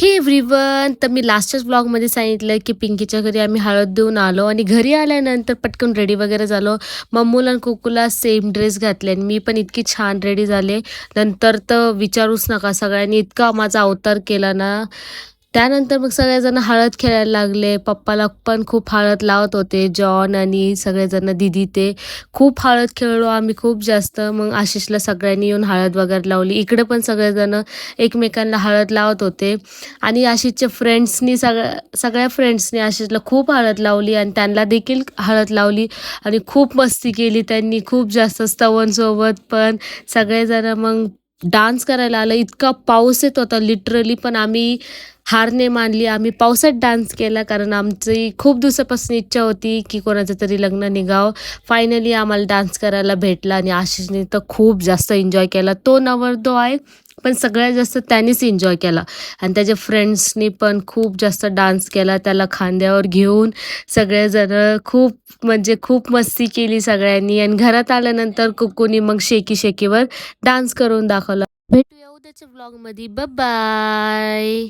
हे एव्हरीवन, तर मी लास्टच्याच ब्लॉगमध्ये सांगितलं की पिंकीच्या घरी आम्ही हळद देऊन आलो आणि घरी आल्यानंतर पटकन रेडी वगैरे झालो. मम्मूला आणि कुकूला सेम ड्रेस घातले आणि मी पण इतकी छान रेडी झाले. नंतर तर विचारूच नका, सगळ्यांनी इतका माझा अवतार केला ना. त्यानंतर मग सगळेजण हळद खेळायला लागले. पप्पाला पण खूप हळद लावत होते, जॉन आणि सगळेजण दीदी ते. खूप हळद खेळलो आम्ही खूप जास्त. मग आशिषला सगळ्यांनी येऊन हळद वगैरे लावली. इकडे पण सगळेजण एकमेकांना हळद लावत होते आणि आशिषच्या फ्रेंड्सनी सगळ्या फ्रेंड्सनी आशिषला खूप हळद लावली आणि त्यांना देखील हळद लावली आणि खूप मस्ती केली त्यांनी खूप जास्त. स्तवनसोबत पण सगळेजण मग डान्स करायला आलं. इतका पाऊस येत होता लिटरली, पण आम्ही हार नाही मानली. आम्ही पावसात डान्स केला कारण आमची खूप दिवसापासून इच्छा होती की कोणाचं तरी लग्न निघावं. फायनली आम्हाला डान्स करायला भेटला आणि आशिषने तर खूप जास्त एन्जॉय केला. तो नवरदेव आहे पण सगळ्यात जास्त त्यानेच एन्जॉय केला आणि त्याच्या फ्रेंड्सनी पण खूप जास्त डान्स केला त्याला खांद्यावर घेऊन. सगळेजण खूप म्हणजे खूप मस्ती केली सगळ्यांनी आणि घरात आल्यानंतर कुकूनी मग शेकी शेकीवर डान्स करून दाखवला. भेटूया उद्याच्या ब्लॉगमध्ये. बाय.